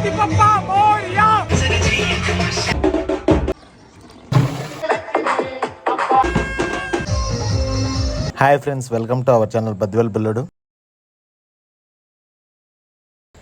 Ganpati Bappa Morya. Hi friends, welcome to our channel Badvel పిల్లడు.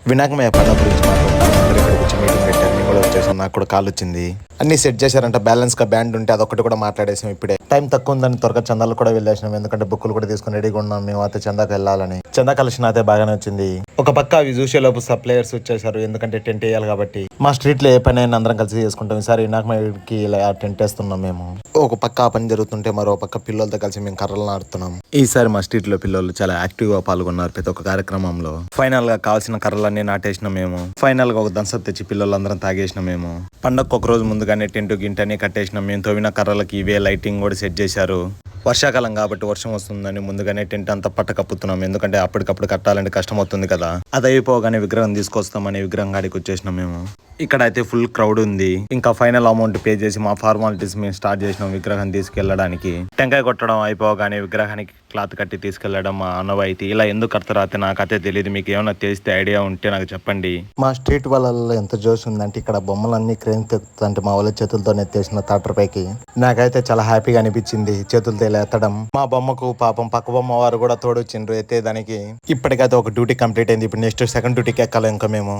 వినాయకమయ్య పండుగ గురించి మాట్లాడుతున్నాం. ఇక్కడికి వచ్చి మీటింగ్ పెట్టారు, నేను కూడా వచ్చేసాను. నాకు కూడా కాల్ వచ్చింది. అన్ని సెట్ చేశారంట. బ్యాలెన్స్ గా బ్యాండ్ ఉంటే అదొకటి కూడా మాట్లాడేసాం. ఇప్పుడే టైం తక్కువ ఉందని త్వరగా చందాలు కూడా వెళ్ళేసినాం. ఎందుకంటే బుక్కులు కూడా తీసుకుని రెడీగా ఉన్నాం. మేము అయితే చందాకు వెళ్ళాలని. చందా కలెక్షన్ అయితే బాగానే వచ్చింది. ఒక పక్క అవి చూసేలోపు సప్లయర్స్ వచ్చేసారు. ఎందుకంటే టెంట్ వేయాలి కాబట్టి. మా స్ట్రీట్ లో ఏ పని అయినా అందరం కలిసి చేసుకుంటాం. ఈసారి వినాయకమయ్యకి ఇలా టెంట్ వేస్తున్నాం మేము. ఒక పక్క ఆ పని జరుగుతుంటే మరో పక్క పిల్లలతో కలిసి మేము కర్రలు నాడుతున్నాం. ఈసారి మా స్ట్రీట్ లో పిల్లలు చాలా యాక్టివ్ గా పాల్గొన్నారు ప్రతి ఒక్క కార్యక్రమంలో. ఫైనల్ గా కావాల్సిన కర్రలన్నీ నాటేసినాం మేము. ఫైనల్ గా ఒక దంసప్ తెచ్చి పిల్లలందరం తాగేసినాం మేము. పండగకు ఒక రోజు ముందుగానే టెంట్ గింటని కట్టేసినాం మేము. తోవిన కర్రలకి ఇవే లైటింగ్ కూడా సెట్ చేశారు. వర్షాకాలం కాబట్టి వర్షం వస్తుందని ముందుగానే టెంట్ అంతా పట్ట కప్పుతున్నాం. ఎందుకంటే అప్పటికప్పుడు కట్టాలంటే కష్టం అవుతుంది కదా. అది అయిపోగానే విగ్రహం తీసుకొస్తామని విగ్రహం గాడికి వచ్చేసినాం మేము. ఇక్కడ అయితే ఫుల్ క్రౌడ్ ఉంది. ఇంకా ఫైనల్ అమౌంట్ పే చేసి మా ఫార్మాలిటీస్ మేము స్టార్ట్ చేసినాం విగ్రహం తీసుకెళ్లడానికి. టెంకాయ కొట్టడం అయిపోగానే విగ్రహానికి క్లాత్ కట్టి తీసుకెళ్లడం మా ఆనవాయితీ. ఇలా ఎందుకు కడతారో అయితే నాకైతే తెలియదు. మీకు ఏమైనా తెలిస్తే ఐడియా ఉంటే నాకు చెప్పండి. మా స్ట్రీట్ వాళ్ళలో ఎంత జోష్ ఉందంటే ఇక్కడ బొమ్మలన్నీ క్రేన్ తెస్తుంటే మా వాళ్ళ చేతులతో ఎత్తేసిన థియేటర్ పైకి. నాకైతే చాలా హ్యాపీగా అనిపించింది చేతులతో ఇలా ఎత్తడం. మా బొమ్మకు పాపం పక్క బొమ్మ వారు కూడా తోడొచ్చిండ్రు ఎత్తేదానికి. ఇప్పటికైతే ఒక డ్యూటీ కంప్లీట్ అయింది. ఇప్పుడు నెక్స్ట్ సెకండ్ డ్యూటీకి ఎక్కాలి ఇంకా మేము.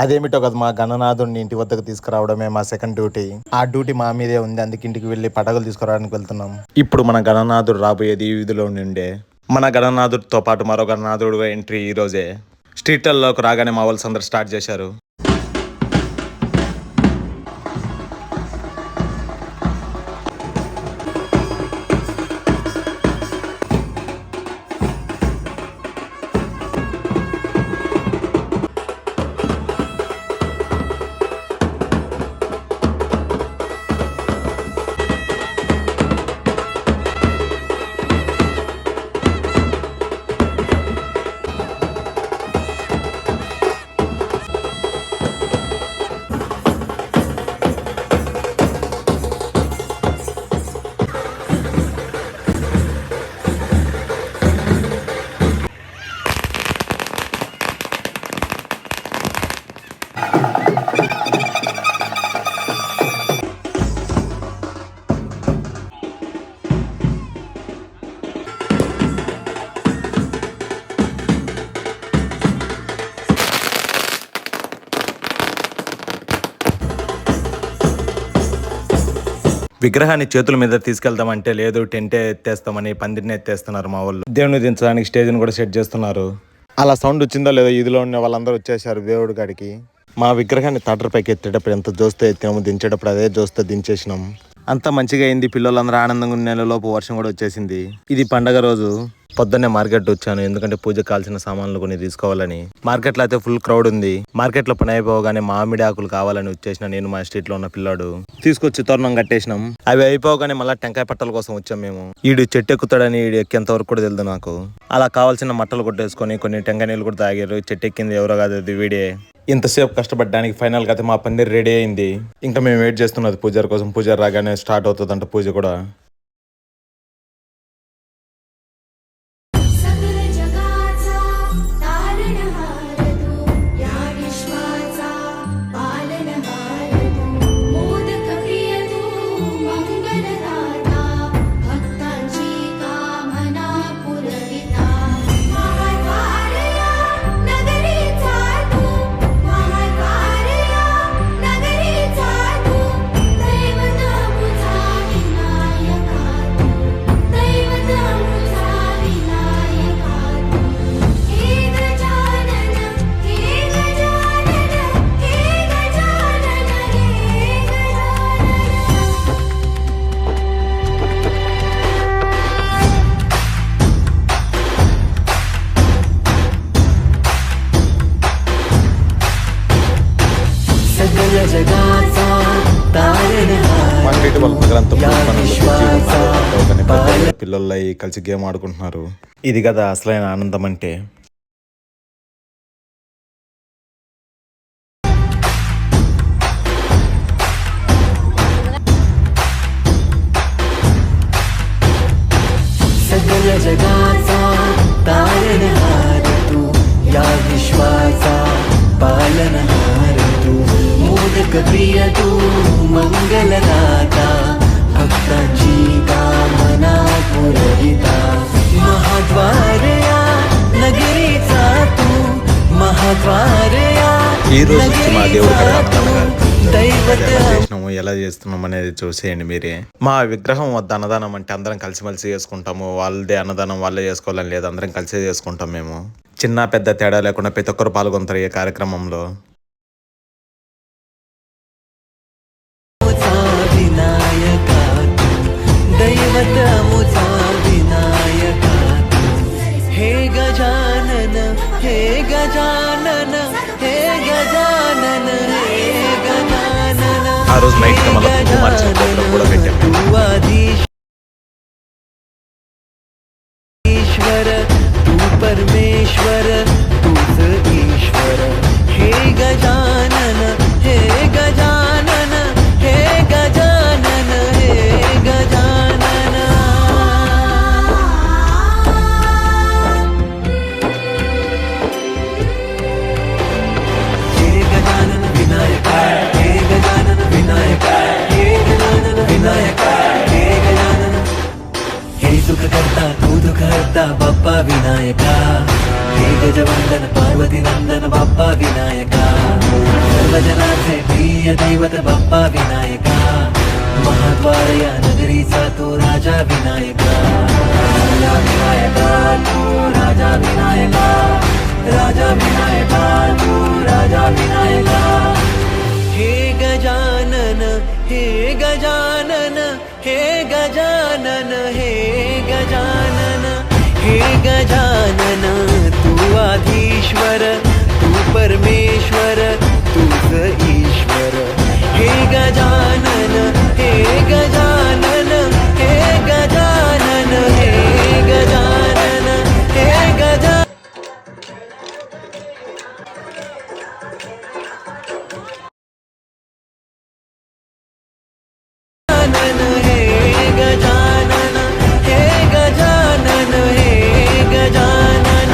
అదేమిటో కదా, మా గణనాథుడిని ఇంటి వద్దకు తీసుకురావడమే మా సెకండ్ డ్యూటీ. ఆ డ్యూటీ మా మీదే ఉంది. అందుకే ఇంటికి వెళ్ళి పటగులు తీసుకురావడానికి వెళ్తున్నాం. ఇప్పుడు మన గణనాథుడు రాబోయేది ఈ వీధిలో నుండే. మన గణనాథుడితో పాటు మరో గణనాథుడు ఎంట్రీ ఈ రోజే. స్ట్రీట్లలోకి రాగానే మా వాళ్ళు అందరూ స్టార్ట్ చేశారు. విగ్రహాన్ని చేతుల మీద తీసుకెళ్తామంటే లేదు, టెంటే ఎత్తేస్తామని పందిరిని ఎత్తేస్తున్నారు మా వాళ్ళు. దేవుని దించడానికి స్టేజ్ని కూడా సెట్ చేస్తున్నారు. అలా సౌండ్ వచ్చిందో లేదో ఇదిలో ఉన్న వాళ్ళందరూ వచ్చేసారు దేవుడి కాడికి. మా విగ్రహాన్ని థియేటర్ పైకి ఎత్తేటప్పుడు ఎంత జోస్తో ఎత్తాము, దించేటప్పుడు అదే జోస్తో దించేసినాం. అంతా మంచిగా అయింది. పిల్లలందరూ ఆనందంగా ఉన్న లోపు వర్షం కూడా వచ్చేసింది. ఇది పండగ రోజు. పొద్దున్నే మార్కెట్ వచ్చాను. ఎందుకంటే పూజకు కావాల్సిన సామాన్లు కొన్ని తీసుకోవాలని. మార్కెట్లో అయితే ఫుల్ క్రౌడ్ ఉంది. మార్కెట్లో పని అయిపోగానే మామిడి ఆకులు కావాలని వచ్చేసిన నేను మా స్ట్రీట్ లో ఉన్న పిల్లాడు తీసుకొచ్చి తోరణం కట్టేసినాం. అవి అయిపోగానే మళ్ళీ టెంకాయ పట్టల కోసం వచ్చాం మేము. ఈడు చెట్టు ఎక్కుతాడని ఈడు ఎక్కేంత వరకు కూడా తెలియదు నాకు. అలా కావాల్సిన మట్టలు కొట్టేసుకొని కొన్ని టెంకాయ నీళ్ళు కూడా తాగారు. చెట్టు ఎక్కింది ఎవరో కాదు, అది వీడే. ఇంతసేపు కష్టపడడానికి ఫైనల్ గా అయితే మా పందిరి రెడీ అయింది. ఇంకా మేము వెయిట్ చేస్తున్నది పూజారి కోసం. పూజారి రాగానే స్టార్ట్ అవుతుందంట పూజ కూడా. పిల్లలు కలిసి గేమ్ ఆడుకుంటున్నారు. ఇది కదా అసలైన ఆనందం అంటే. सगळ्या जगाचा तारणहार तू, या विश्वाचा पालनहार तू. मोदक प्रिय तू मंगलदाता भक्तांची कामना पुरविता महाद्वारया नगरीचा तू महाद्वारया ఈ రోజు వచ్చి మా దేవుడి కాడ అన్నదానం दैवत ఎలా చేసినాము ఎలా చేస్తున్నాం అనేది చూసేయండి మీరే. మా విగ్రహం వద్ద అన్నదానం అంటే అందరం కలిసిమెలిసి చేసుకుంటాము. వాళ్ళదే అన్నదానం వాళ్ళే చేసుకోవాలని లేదు, అందరం కలిసే చేసుకుంటాం మేము. చిన్న పెద్ద తేడా లేకుండా ప్రతి ఒక్కరు పాల్గొంటారు ఈ కార్యక్రమంలో. विनायका दैवत मुझा विनायका हे गजानन हे गजानन हे गजानन हे गजानन ఆ రోజు నైట్ మళ్ళీ కుమార్చిన ప్రోగ్రాం కూడా పెట్టాము. तू आधीश्वर तू परमेश्वर तूच ईश्वर हे गजानन हे गजानन हे गजानन हे गजानन हे गजानन विनायका हे गजानन विनायका हे गजानन विनायका हे गजानन हे सुख करता तू दुख हरता बाप्पा विनायका हे गजवंदन पार्वती नंदन बाप्पा विनायका सर्वजनाचे प्रिय दैवत बाप्पा विनायका महाद्वारया नगरीचा तू राजा विनायका राजा विनायका तू राजा विनायका राजा विनायका तू राजा विनायका हे गजानन हे गजानन हे गजानन हे गजानन हे गजानन तू आधीश्वर तू परमेश्वर तूच ईश्वर हे गजानन हे गजानन हे गजानन हे गजानन हे गजानन हे गजानन हे गजानन हे गजानन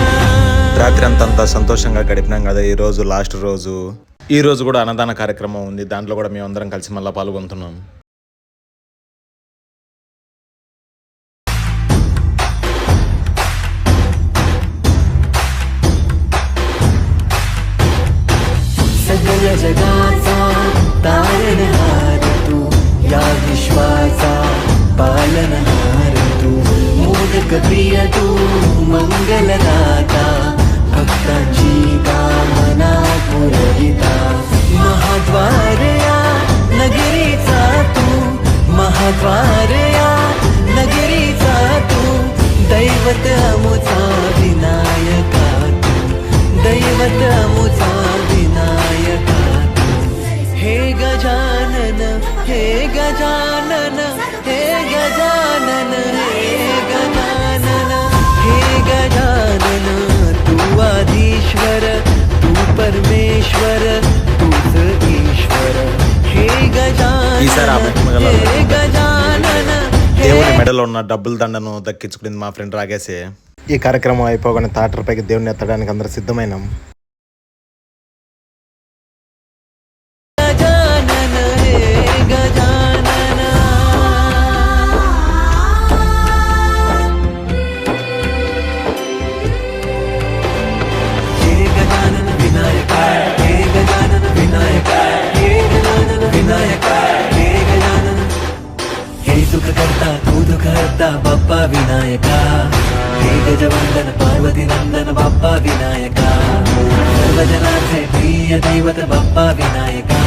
రాత్రి అంతా సంతోషంగా గడిపినాం కదా. ఈ రోజు లాస్ట్ రోజు. ఈ రోజు కూడా అన్నదాన కార్యక్రమం ఉంది, దాంట్లో కూడా మేము అందరం కలిసి మళ్ళీ పాల్గొంటున్నాం. सगळ जगाचा तारणहार तू या विश्वाचा पालनहार तू मोदक प्रिय तू मंगलदाता भक्तांची कामना पुरविता महाद्वारया नगरीचा तू महाद्वारया नगरीचा तू दैवत मुझा विनायका तू दैवत मुझा विनायका हे गजानन हे गजानन हे गजानन हे गजानन हे गजानन तू आधीश्वर तू परमेश्वर तूच ईश्वर हे ఈసారి ఆ गजानन మహిమ గల हे गजानन దేవుని మెడలో ఉన్న డబ్బుల దండను దక్కించుకునింది మా ఫ్రెండ్ రాగేసే. ఈ కార్యక్రమం అయిపోగానే థియేటర్ పైకి దేవుని ఎత్తడానికి అందరూ సిద్ధమైనాం. गजानन हे गजानन हे गजानन विनायका हे गजानन विनायका हे गजानन विनायका हे गजानन हे सुख करता तू दुख हरता बाप्पा विनायका हे गजवंदन पार्वती नंदन बाप्पा विनायका सर्वजनाचे प्रिय दैवत बाप्पा विनायका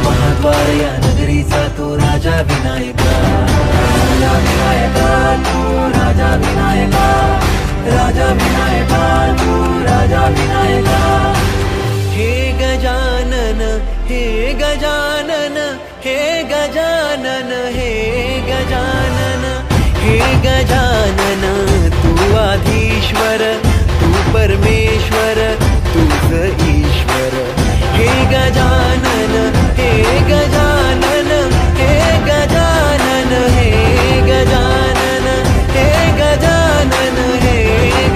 महाद्वारया नगरीचा तू राजा विनायका राजा विनायका तू राजा विनायका राजा विनायका तू राजा विनायका हे गजानन हे गजानन हे गजानन हे गजानन हे गजानन तू आधीश्वर तू परमेश्वर तूच ईश्वर हे गजानन हे गजानन हे गजानन हे गजानन हे गजानन हे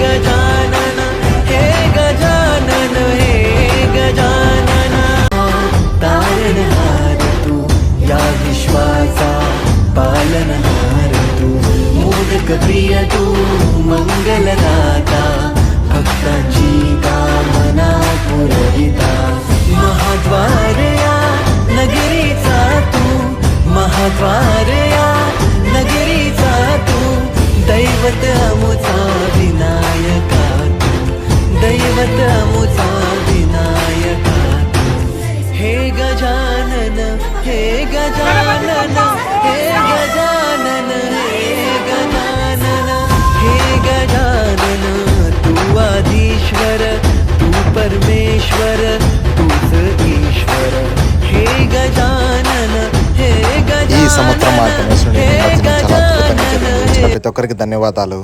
गजानन हे गजानन हे गजानन तारण हे गजानन हे गजानन हे गजानन हे गजानन तू आधीश्वर तू परमेश्वर तूच ईश्वर हे गजानन हे ఈ సంవత్సరం మా गजानन గణేశుని हे నిమజ్జనం చాలా అద్భుతంగా జరిగింది. వచ్చిన गजानन ప్రతి ఒక్కరికి ధన్యవాదాలు.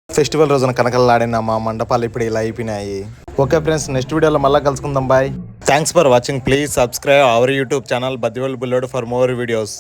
ఫెస్టివల్ రోజున కనకలాడిన మా మండపాలు ఇప్పుడు ఇలా అయిపోయినాయి. ఓకే ఫ్రెండ్స్, నెక్స్ట్ వీడియోలో మళ్ళీ కలుసుకుందాం. Bye. Thanks for watching. Please subscribe our YouTube channel బద్దివల్ బుల్లోడ్ ఫర్ మోర్ వీడియోస్.